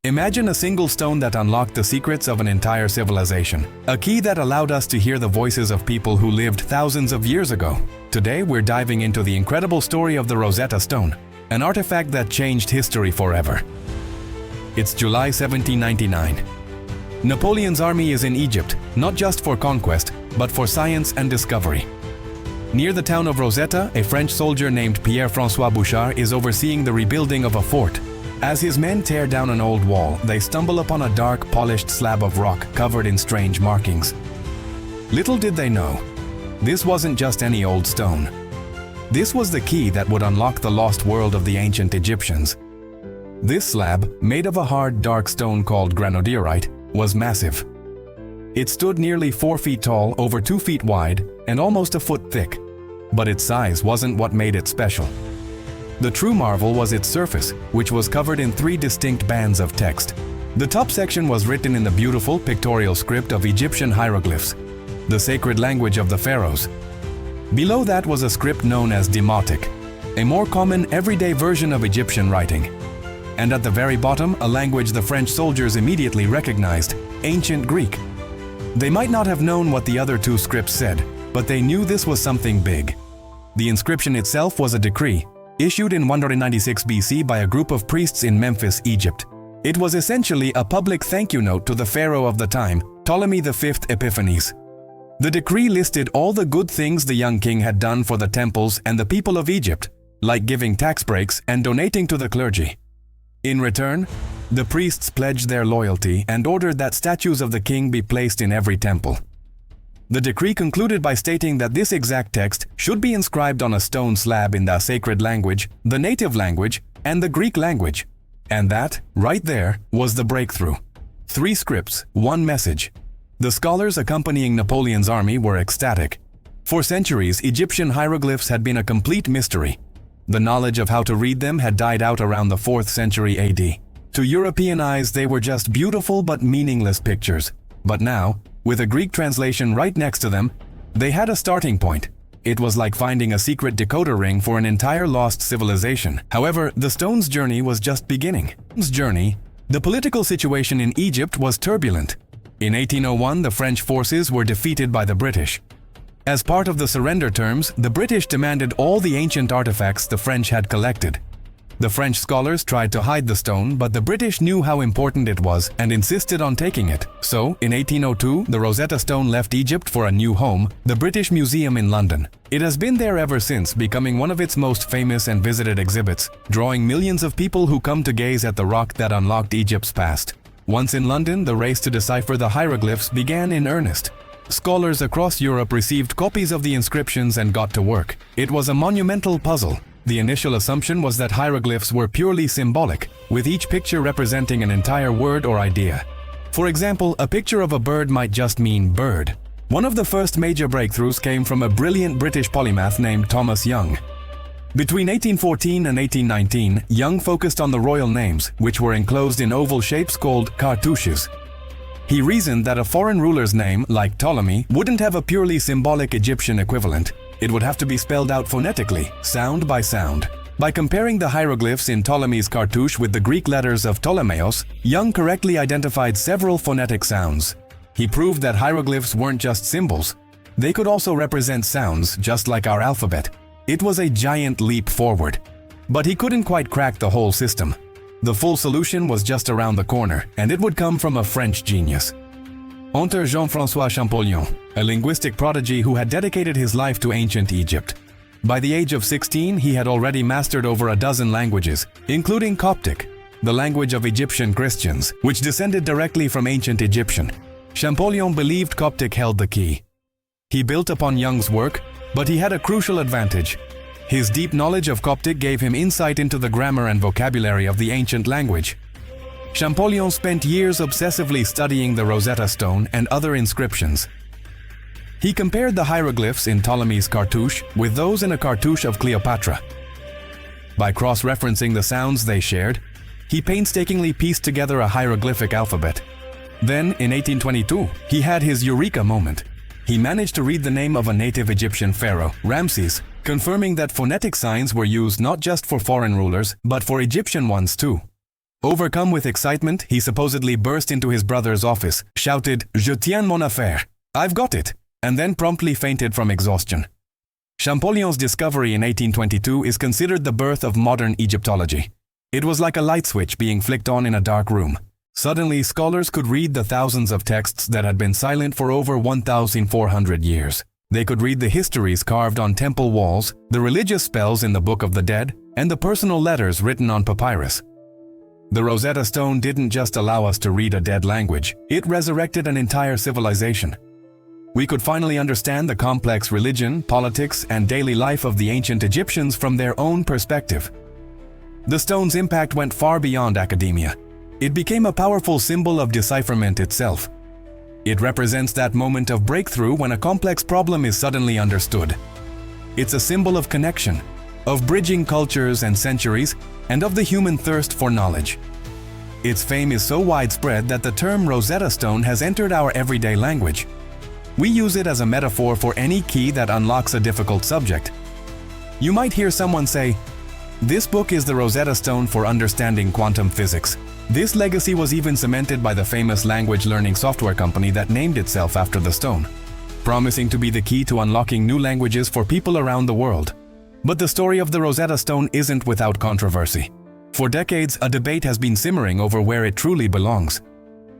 Imagine a single stone that unlocked the secrets of an entire civilization. A key that allowed us to hear the voices of people who lived thousands of years ago. Today, we're diving into the incredible story of the Rosetta Stone, an artifact that changed history forever. It's July 1799. Napoleon's army is in Egypt, not just for conquest, but for science and discovery. Near the town of Rosetta, a French soldier named Pierre-François Bouchard is overseeing the rebuilding of a fort. As his men tear down an old wall, they stumble upon a dark, polished slab of rock covered in strange markings. Little did they know, this wasn't just any old stone. This was the key that would unlock the lost world of the ancient Egyptians. This slab, made of a hard, dark stone called granodiorite, was massive. It stood nearly 4 feet tall, over 2 feet wide, and almost a foot thick. But its size wasn't what made it special. The true marvel was its surface, which was covered in 3 distinct bands of text. The top section was written in the beautiful pictorial script of Egyptian hieroglyphs, the sacred language of the pharaohs. Below that was a script known as Demotic, a more common everyday version of Egyptian writing. And at the very bottom, a language the French soldiers immediately recognized, Ancient Greek. They might not have known what the other 2 scripts said, but they knew this was something big. The inscription itself was a decree, issued in 196 BC by a group of priests in Memphis, Egypt. It was essentially a public thank you note to the pharaoh of the time, Ptolemy V Epiphanes. The decree listed all the good things the young king had done for the temples and the people of Egypt, like giving tax breaks and donating to the clergy. In return, the priests pledged their loyalty and ordered that statues of the king be placed in every temple. The decree concluded by stating that this exact text should be inscribed on a stone slab in the sacred language, the native language, and the Greek language. And that, right there, was the breakthrough. 3 scripts, 1 message. The scholars accompanying Napoleon's army were ecstatic. For centuries, Egyptian hieroglyphs had been a complete mystery. The knowledge of how to read them had died out around the 4th century AD. To European eyes, they were just beautiful but meaningless pictures. But now, with a Greek translation right next to them, they had a starting point. It was like finding a secret decoder ring for an entire lost civilization. However, the stone's journey was just beginning. The political situation in Egypt was turbulent. In 1801, the French forces were defeated by the British. As part of the surrender terms, the British demanded all the ancient artifacts the French had collected. The French scholars tried to hide the stone, but the British knew how important it was and insisted on taking it. So, in 1802, the Rosetta Stone left Egypt for a new home, the British Museum in London. It has been there ever since, becoming one of its most famous and visited exhibits, drawing millions of people who come to gaze at the rock that unlocked Egypt's past. Once in London, the race to decipher the hieroglyphs began in earnest. Scholars across Europe received copies of the inscriptions and got to work. It was a monumental puzzle. The initial assumption was that hieroglyphs were purely symbolic, with each picture representing an entire word or idea. For example, a picture of a bird might just mean bird. One of the first major breakthroughs came from a brilliant British polymath named Thomas Young. Between 1814 and 1819, Young focused on the royal names, which were enclosed in oval shapes called cartouches. He reasoned that a foreign ruler's name, like Ptolemy, wouldn't have a purely symbolic Egyptian equivalent. It would have to be spelled out phonetically, sound by sound. By comparing the hieroglyphs in Ptolemy's cartouche with the Greek letters of Ptolemaios, Young correctly identified several phonetic sounds. He proved that hieroglyphs weren't just symbols. They could also represent sounds, just like our alphabet. It was a giant leap forward. But he couldn't quite crack the whole system. The full solution was just around the corner, and it would come from a French genius. Enter Jean-François Champollion, a linguistic prodigy who had dedicated his life to ancient Egypt. By the age of 16, he had already mastered over a dozen languages, including Coptic, the language of Egyptian Christians, which descended directly from ancient Egyptian. Champollion believed Coptic held the key. He built upon Young's work, but he had a crucial advantage. His deep knowledge of Coptic gave him insight into the grammar and vocabulary of the ancient language. Champollion spent years obsessively studying the Rosetta Stone and other inscriptions. He compared the hieroglyphs in Ptolemy's cartouche with those in a cartouche of Cleopatra. By cross-referencing the sounds they shared, he painstakingly pieced together a hieroglyphic alphabet. Then, in 1822, he had his eureka moment. He managed to read the name of a native Egyptian pharaoh, Ramses, confirming that phonetic signs were used not just for foreign rulers, but for Egyptian ones too. Overcome with excitement, he supposedly burst into his brother's office, shouted, "Je tiens mon affaire, I've got it," and then promptly fainted from exhaustion. Champollion's discovery in 1822 is considered the birth of modern Egyptology. It was like a light switch being flicked on in a dark room. Suddenly, scholars could read the thousands of texts that had been silent for over 1,400 years. They could read the histories carved on temple walls, the religious spells in the Book of the Dead, and the personal letters written on papyrus. The Rosetta Stone didn't just allow us to read a dead language, it resurrected an entire civilization. We could finally understand the complex religion, politics, and daily life of the ancient Egyptians from their own perspective. The stone's impact went far beyond academia. It became a powerful symbol of decipherment itself. It represents that moment of breakthrough when a complex problem is suddenly understood. It's a symbol of connection, of bridging cultures and centuries, and of the human thirst for knowledge. Its fame is so widespread that the term Rosetta Stone has entered our everyday language. We use it as a metaphor for any key that unlocks a difficult subject. You might hear someone say, "This book is the Rosetta Stone for understanding quantum physics." This legacy was even cemented by the famous language learning software company that named itself after the stone, promising to be the key to unlocking new languages for people around the world. But the story of the Rosetta Stone isn't without controversy. For decades, a debate has been simmering over where it truly belongs.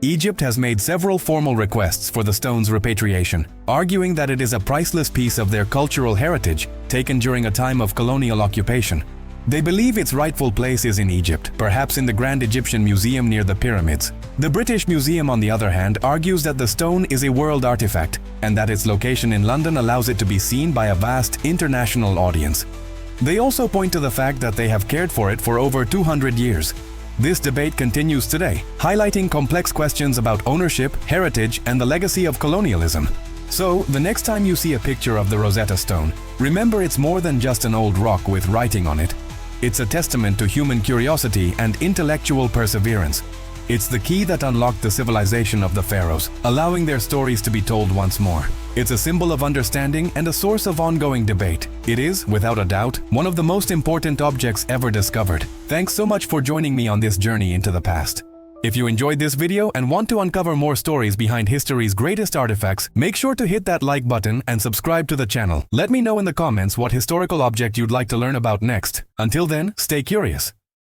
Egypt has made several formal requests for the stone's repatriation, arguing that it is a priceless piece of their cultural heritage taken during a time of colonial occupation. They believe its rightful place is in Egypt, perhaps in the Grand Egyptian Museum near the pyramids. The British Museum, on the other hand, argues that the stone is a world artifact and that its location in London allows it to be seen by a vast international audience. They also point to the fact that they have cared for it for over 200 years. This debate continues today, highlighting complex questions about ownership, heritage, and the legacy of colonialism. So, the next time you see a picture of the Rosetta Stone, remember it's more than just an old rock with writing on it. It's a testament to human curiosity and intellectual perseverance. It's the key that unlocked the civilization of the pharaohs, allowing their stories to be told once more. It's a symbol of understanding and a source of ongoing debate. It is, without a doubt, one of the most important objects ever discovered. Thanks so much for joining me on this journey into the past. If you enjoyed this video and want to uncover more stories behind history's greatest artifacts, make sure to hit that like button and subscribe to the channel. Let me know in the comments what historical object you'd like to learn about next. Until then, stay curious.